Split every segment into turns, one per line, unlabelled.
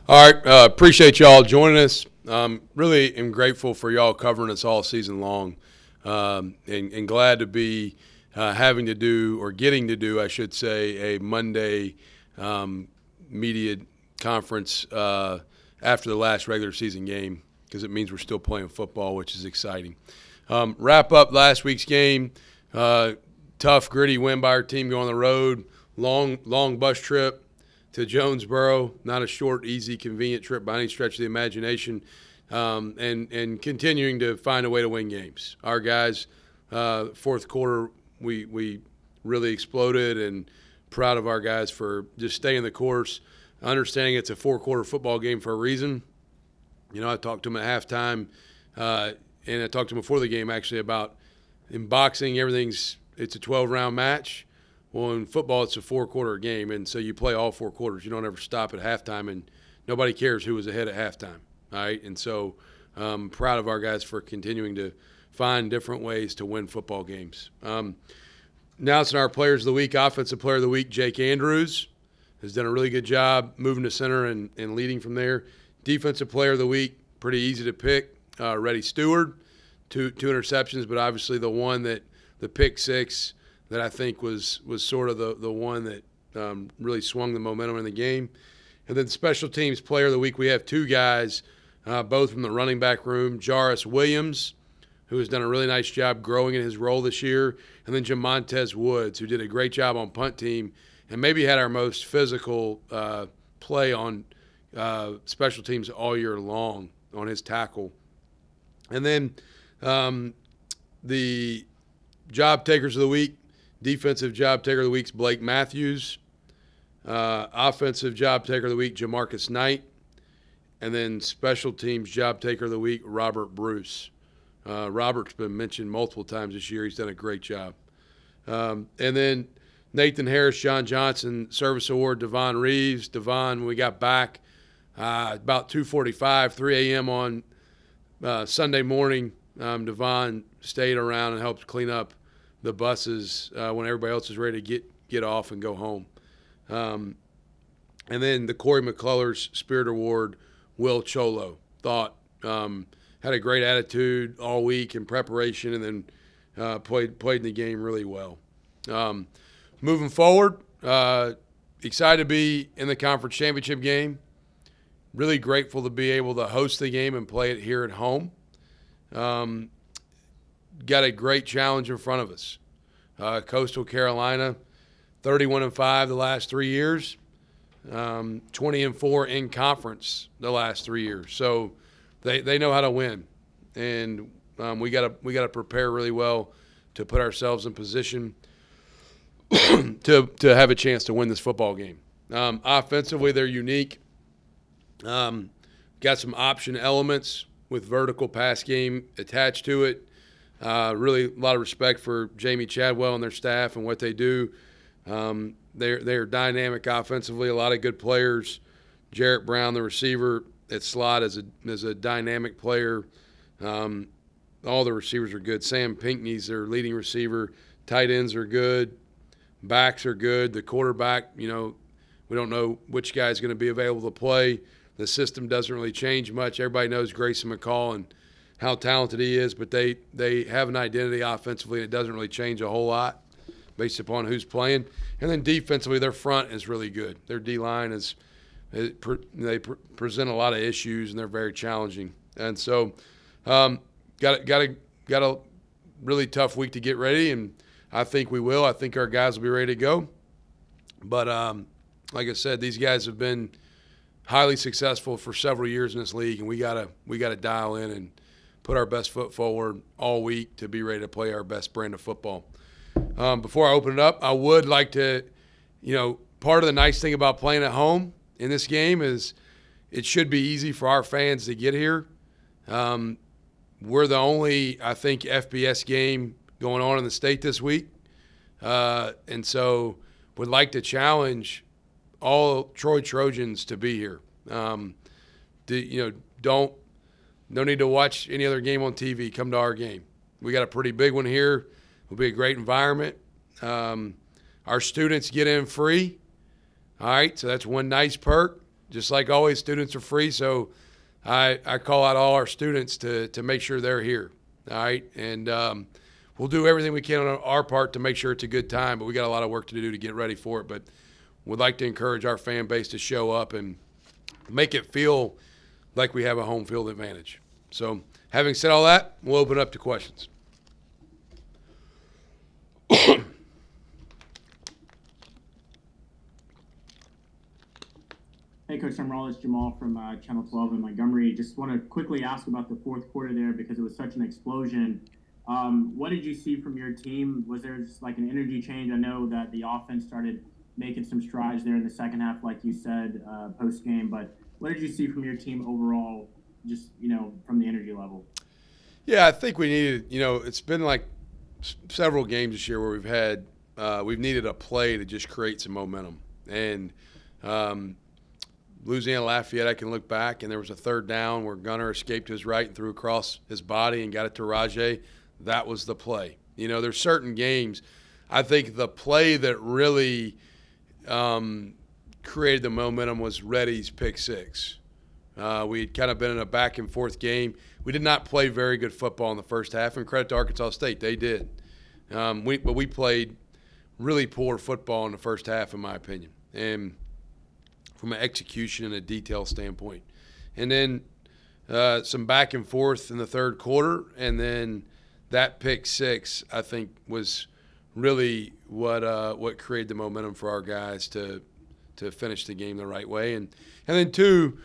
All right, appreciate y'all joining us. Really am grateful for y'all covering us all season long, and glad to be having to do, or getting to do, I should say, a Monday media conference after the last regular season game, because it means we're still playing football, which is exciting. Wrap up last week's game. Tough, gritty win by our team going on the road. Long bus trip to Jonesboro, not a short, easy, convenient trip by any stretch of the imagination, and continuing to find a way to win games. Our guys, fourth quarter, we really exploded, and proud of our guys for just staying the course, understanding it's a four-quarter football game for a reason. You know, I talked to them at halftime, and I talked to them before the game actually about in boxing, it's a 12-round match. Well, in football, it's a four-quarter game, and so you play all four quarters. You don't ever stop at halftime, and nobody cares who was ahead at halftime, all right? And so I'm proud of our guys for continuing to find different ways to win football games. Announcing our Players of the Week, Offensive Player of the Week, Jake Andrews has done a really good job moving to center and leading from there. Defensive Player of the Week, pretty easy to pick, Reddy Stewart, two interceptions, but obviously the pick six that I think was sort of the one that really swung the momentum in the game. And then Special Teams Player of the Week, we have two guys, both from the running back room, Jarvis Williams, who has done a really nice job growing in his role this year, and then Jamontez Woods, who did a great job on punt team and maybe had our most physical play on special teams all year long on his tackle. And then the Job Takers of the Week, Defensive Job Taker of the Week is Blake Matthews. Offensive Job Taker of the Week, Jamarcus Knight. And then Special Teams Job Taker of the Week, Robert Bruce. Robert's been mentioned multiple times this year. He's done a great job. And then Nathan Harris, John Johnson, Service Award, Devon Reeves. Devon, when we got back about 2:45, 3 a.m. on Sunday morning, Devon stayed around and helped clean up the buses when everybody else is ready to get off and go home. And then the Corey McCullers Spirit Award, Will Cholo. Had a great attitude all week in preparation, and then played in the game really well. Moving forward, excited to be in the conference championship game. Really grateful to be able to host the game and play it here at home. Got a great challenge in front of us. Coastal Carolina, 31-5 the last 3 years, 20-4 in conference the last 3 years. So they know how to win, and we gotta prepare really well to put ourselves in position to have a chance to win this football game. Offensively, they're unique. Got some option elements with vertical pass game attached to it. Really a lot of respect for Jamie Chadwell and their staff and what they do. They're dynamic offensively, a lot of good players. Jarrett Brown, the receiver at slot, is a dynamic player. All the receivers are good. Sam Pinckney's their leading receiver. Tight ends are good. Backs are good. The quarterback, we don't know which guy's going to be available to play. The system doesn't really change much. Everybody knows Grayson McCall and how talented he is, but they have an identity offensively, and it doesn't really change a whole lot based upon who's playing. And then defensively, their front is really good. Their D-line they present a lot of issues, and they're very challenging. And so got a really tough week to get ready, and I think we will. I think our guys will be ready to go. But like I said, these guys have been highly successful for several years in this league, and we gotta dial in and put our best foot forward all week to be ready to play our best brand of football. Before I open it up, I would like to, part of the nice thing about playing at home in this game is it should be easy for our fans to get here. We're the only, I think, FBS game going on in the state this week. And so would like to challenge all Troy Trojans to be here. No need to watch any other game on TV. Come to our game. We got a pretty big one here. It'll be a great environment. Our students get in free. All right, so that's one nice perk. just like always, students are free, so I call out all our students to make sure they're here. All right, and we'll do everything we can on our part to make sure it's a good time, but we got a lot of work to do to get ready for it. But we'd like to encourage our fan base to show up and make it feel like we have a home field advantage. So having said all that, we'll open up to questions.
Hey, Coach Sumrall, it's Jamal from Channel 12 in Montgomery. Just want to quickly ask about the fourth quarter there because it was such an explosion. What did you see from your team? Was there just like an energy change? I know that the offense started making some strides there in the second half, like you said, post-game. But what did you see from your team overall, just, from the energy level?
Yeah, I think we needed, it's been like several games this year where we've needed a play to just create some momentum. And Louisiana Lafayette, I can look back, and there was a third down where Gunner escaped to his right and threw across his body and got it to Rajay. That was the play. There's certain games. I think the play that really created the momentum was Reddy's pick six. We had kind of been in a back-and-forth game. We did not play very good football in the first half, and credit to Arkansas State, they did. But we played really poor football in the first half, in my opinion. And from an execution and a detail standpoint. And then some back and forth in the third quarter, and then that pick six, I think, was really what created the momentum for our guys to finish the game the right way. And then two,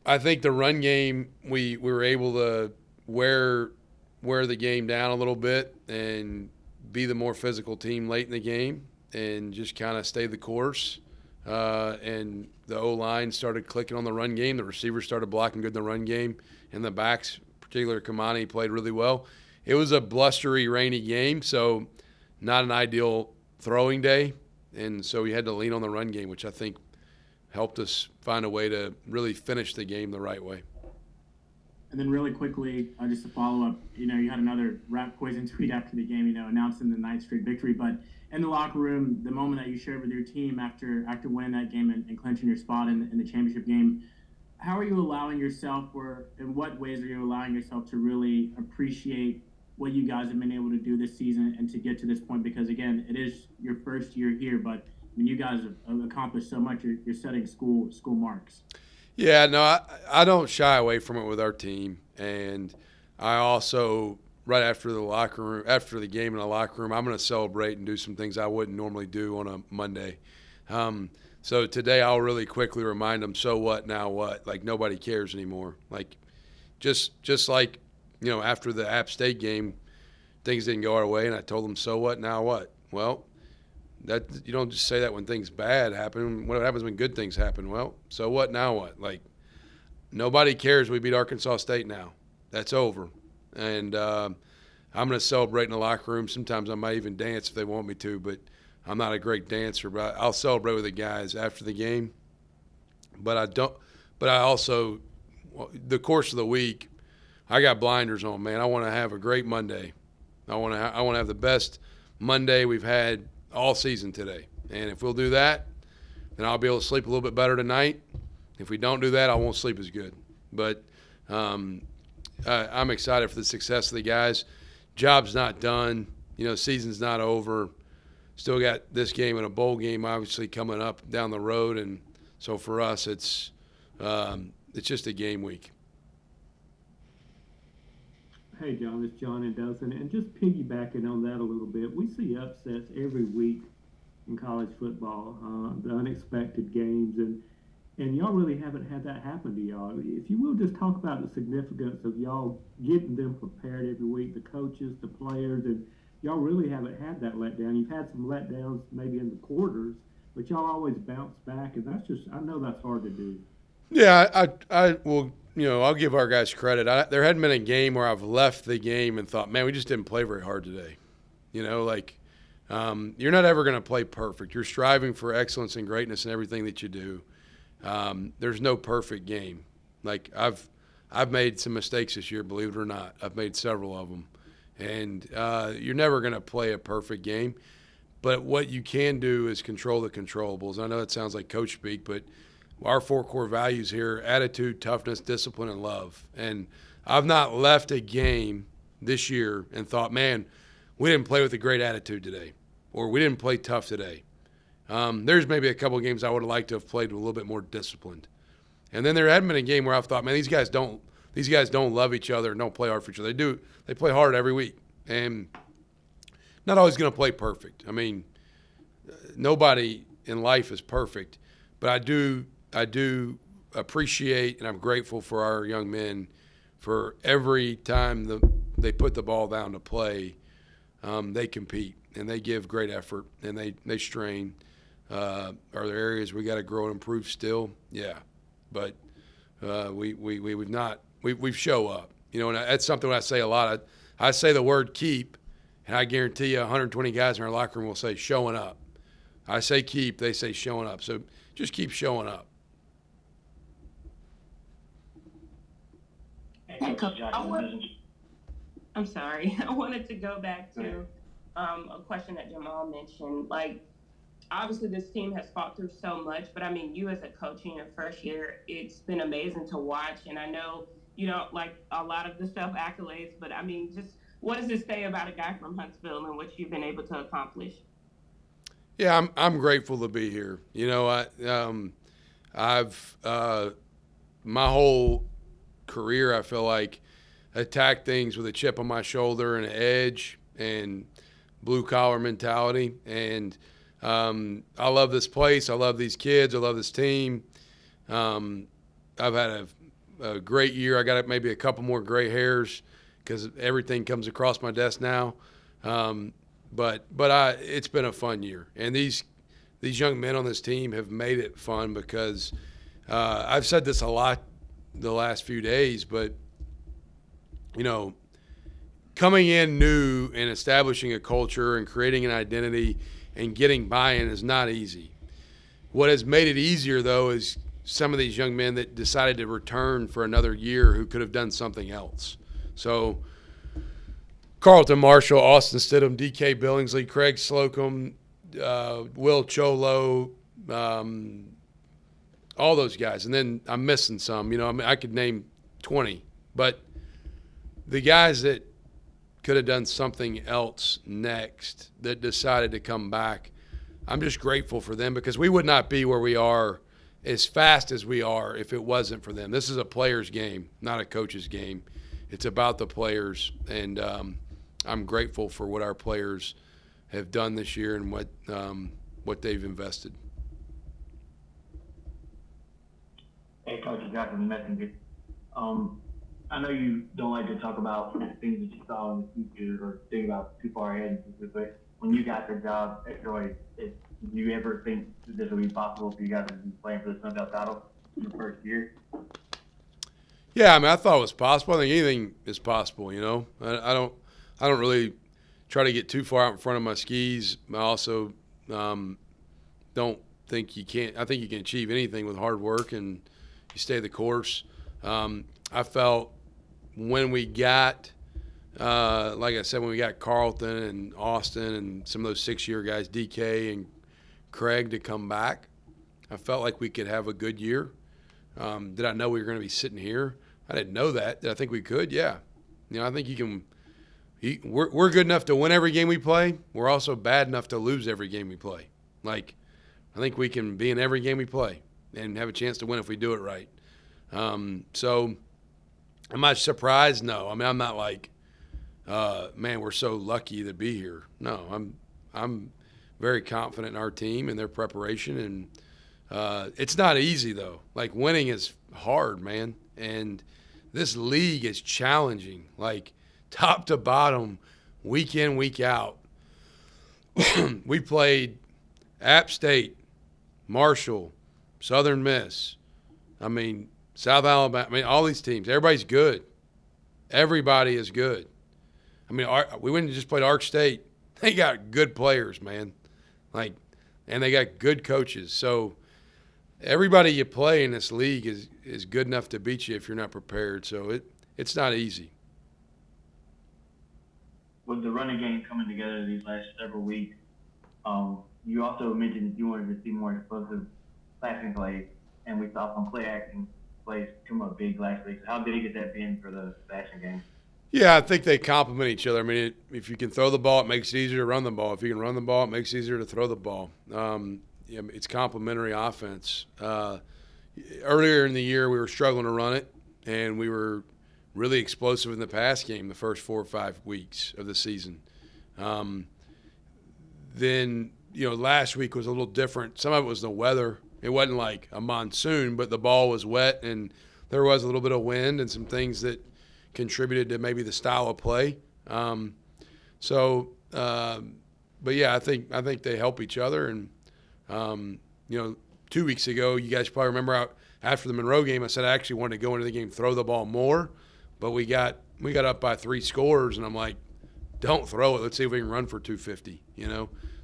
I think the run game, we were able to wear the game down a little bit and be the more physical team late in the game and just kind of stay the course. And the O-line started clicking on the run game. The receivers started blocking good in the run game. And the backs, particularly Kamani, played really well. It was a blustery, rainy game, so not an ideal throwing day. And so we had to lean on the run game, which I think helped us find a way to really finish the game the right way.
And then really quickly, just to follow up, you had another Rat Poison tweet after the game, announcing the 9th straight victory. But in the locker room, the moment that you shared with your team after winning that game and clinching your spot in the championship game, how are you allowing yourself, or in what ways are you allowing yourself to really appreciate what you guys have been able to do this season and to get to this point? Because, again, it is your first year here, but you guys have accomplished so much. You're setting school marks.
Yeah, no, I don't shy away from it with our team. And I also, right after the game in the locker room, I'm going to celebrate and do some things I wouldn't normally do on a Monday. So today I'll really quickly remind them, so what, now what? Like, nobody cares anymore. Like, just like, after the App State game, things didn't go our way, and I told them, so what, now what? Well, that you don't just say that when things bad happen. What happens when good things happen? Well, so what, now what? Like, nobody cares we beat Arkansas State now. That's over. And I'm going to celebrate in the locker room. Sometimes I might even dance if they want me to, but I'm not a great dancer. But I'll celebrate with the guys after the game. But I also, the course of the week, I got blinders on, man. I want to have a great Monday. I want to have the best Monday we've had all season today. And if we'll do that, then I'll be able to sleep a little bit better tonight. If we don't do that, I won't sleep as good. But I'm excited for the success of the guys. Job's not done. Season's not over. Still got this game and a bowl game obviously coming up down the road. And so for us, it's just a game week.
Hey, John, it's John and Dothan. And just piggybacking on that a little bit, we see upsets every week in college football, the unexpected games, and y'all really haven't had that happen to y'all. If you will, just talk about the significance of y'all getting them prepared every week, the coaches, the players, and y'all really haven't had that letdown. You've had some letdowns maybe in the quarters, but y'all always bounce back, and I know that's hard to do.
Yeah, I will. I'll give our guys credit. There hadn't been a game where I've left the game and thought, man, we just didn't play very hard today. You're not ever going to play perfect. You're striving for excellence and greatness in everything that you do. There's no perfect game. Like, I've made some mistakes this year, believe it or not. I've made several of them. And you're never going to play a perfect game. But what you can do is control the controllables. I know it sounds like coach speak, but our 4 core values here: attitude, toughness, discipline, and love. And I've not left a game this year and thought, man, we didn't play with a great attitude today, or we didn't play tough today. There's maybe a couple of games I would have liked to have played with a little bit more disciplined. And then there hadn't been a game where I've thought, man, these guys don't love each other and don't play hard for each other. They play hard every week, and not always going to play perfect. I mean, nobody in life is perfect, but I do appreciate and I'm grateful for our young men for every time they put the ball down to play. They compete and they give great effort and they strain. Are there areas we got to grow and improve still? Yeah, but we show up. You know, and that's something I say a lot. I say the word keep, and I guarantee you 120 guys in our locker room will say showing up. I say keep, they say showing up. So just keep showing up.
Hey, Coach, I'm sorry. I wanted to go back to a question that Jamal mentioned. Like, obviously this team has fought through so much, but I mean, you as a coach in your first year, it's been amazing to watch. And I know you don't like a lot of the self accolades, but I mean, just what does it say about a guy from Huntsville and what you've been able to accomplish?
Yeah, I'm grateful to be here. You know, I've my whole career I feel like attacked things with a chip on my shoulder and an edge and blue collar mentality. And I love this place. I love these kids. I love this team. I've had a great year. I got maybe a couple more gray hairs because everything comes across my desk now. But it's been a fun year, and these young men on this team have made it fun because I've said this a lot the last few days, but you know, coming in new and establishing a culture and creating an identity and getting buy-in is not easy. What has made it easier, though, is some of these young men that decided to return for another year who could have done something else. So Carlton Marshall, Austin Stidham, DK Billingsley, Craig Slocum, Will Cholo, all those guys. And then I'm missing some. You know, I mean, I could name 20. But the guys that could have done something else next that decided to come back, I'm just grateful for them because we would not be where we are as fast as we are if it wasn't for them. This is a player's game, not a coach's game. It's about the players, and I'm grateful for what our players have done this year and what they've invested.
Hey, Coach Jackson Messenger. I know you don't like to talk about things that you saw in the future or think about too far ahead, but when you got the job at Troy, did you ever think that this would be possible for you guys to be playing for the Sun Belt title in your first year?
Yeah, I mean, I thought it was possible. I think anything is possible, you know. I don't really try to get too far out in front of my skis. I also don't think you can't. I think you can achieve anything with hard work and you stay the course. I felt when we got, like I said, when we got Carlton and Austin and some of those 6-year guys, DK and Craig, to come back, I felt like we could have a good year. Did I know we were going to be sitting here? I didn't know that. Did I think we could? Yeah. You know, I think you can. We're good enough to win every game we play. We're also bad enough to lose every game we play. Like, I think we can be in every game we play and have a chance to win if we do it right. So, am I surprised? No. I mean, I'm not like, man, we're so lucky to be here. No, I'm very confident in our team and their preparation, and it's not easy though. Like, winning is hard, man, and this league is challenging. Like, top to bottom, week in, week out. We played App State, Marshall, Southern Miss. I mean, South Alabama. I mean, all these teams. Everybody's good. Everybody is good. I mean, we went and just played Ark State. They got good players, man. Like, and they got good coaches. So everybody you play in this league is good enough to beat you if you're not prepared. So it's not easy.
With the running game coming together these last several weeks, you also mentioned you wanted to see more explosive passing plays. and we saw some play action plays come up big last week. So how big has that been for the action game?
Yeah, I think they complement each other. I mean, if you can throw the ball, it makes it easier to run the ball. If you can run the ball, it makes it easier to throw the ball. It's complementary offense. Earlier in the year, we were struggling to run it, and we were really explosive in the pass game the first 4 or 5 weeks of the season. Then, last week was a little different. Some of it was the weather. It wasn't like a monsoon, but the ball was wet, and there was a little bit of wind and some things that contributed to maybe the style of play. But yeah, I think they help each other. And 2 weeks ago, you guys probably remember after the Monroe game, I said I actually wanted to go into the game, throw the ball more, but we got up by 3 scores, and I'm like, don't throw it. Let's see if we can run for 250.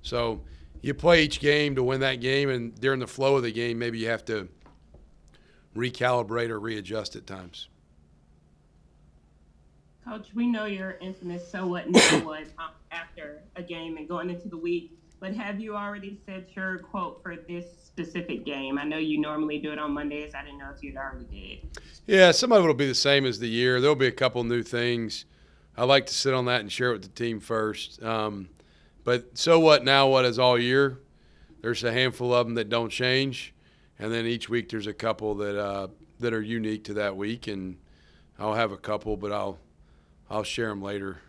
So you play each game to win that game, and during the flow of the game, maybe you have to recalibrate or readjust at times.
Coach, we know you're infamous so what, now what after a game and going into the week, but have you already set your quote for this specific game? I know you normally do it on Mondays. I didn't know if you'd already did.
Yeah, some of it will be the same as the year. There'll be a couple new things. I like to sit on that and share it with the team first. But so what, now what is all year. There's a handful of them that don't change, and then each week there's a couple that are unique to that week, and I'll have a couple, but I'll share them later.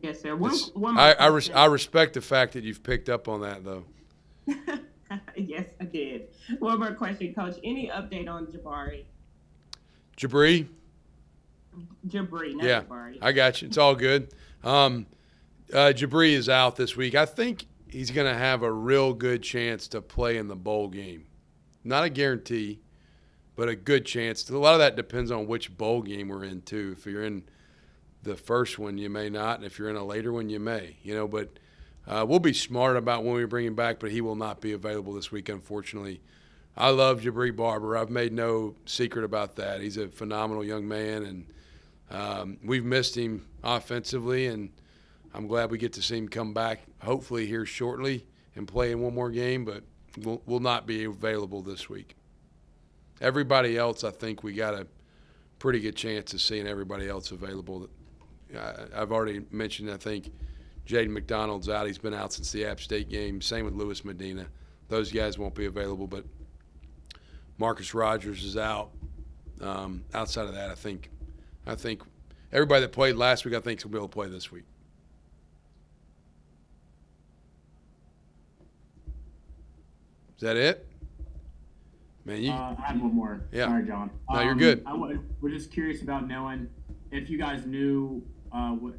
Yes, sir. One
I respect the fact that you've picked up on that, though.
Yes, I did. One more question, Coach. Any update on Jabari?
Jabri,
not
yeah,
Jabari.
I got you. It's all good. Jabri is out this week. I think he's going to have a real good chance to play in the bowl game. Not a guarantee, but a good chance. A lot of that depends on which bowl game we're in, too. If you're in the first one, you may not, and if you're in a later one, you may. But we'll be smart about when we bring him back, but he will not be available this week, unfortunately. I love Jabri Barber. I've made no secret about that. He's a phenomenal young man, and we've missed him offensively, and I'm glad we get to see him come back hopefully here shortly and play in one more game, but will not be available this week. Everybody else, I think we got a pretty good chance of seeing everybody else available. I've already mentioned, I think, Jaden McDonald's out. He's been out since the App State game. Same with Lewis Medina. Those guys won't be available, but Marcus Rogers is out. Outside of that, I think everybody that played last week, I think, will be able to play this week. Is that it? Man,
I have one more.
Yeah.
Sorry, John.
No, you're good.
We're just curious about knowing if you guys knew what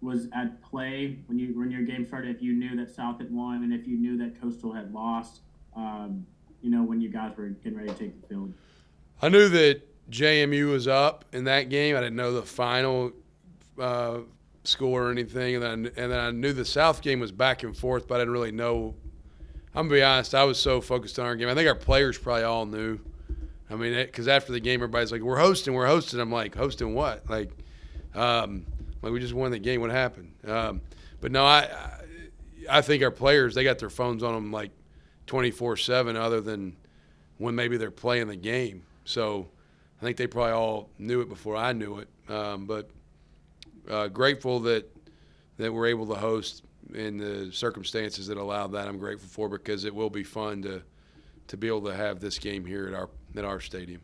was at play when your game started. If you knew that South had won, and if you knew that Coastal had lost. When you guys were getting ready to take the field.
I knew that JMU was up in that game. I didn't know the final score or anything, and then I knew the South game was back and forth, but I didn't really know. I'm gonna be honest. I was so focused on our game. I think our players probably all knew. I mean, because after the game, everybody's like, "We're hosting." I'm like, "Hosting what?" Like we just won the game. What happened? But no, I think our players, they got their phones on them like 24/7, other than when maybe they're playing the game. So I think they probably all knew it before I knew it. But grateful that we're able to host in the circumstances that allowed that. I'm grateful for, because it will be fun to be able to have this game here at our stadium.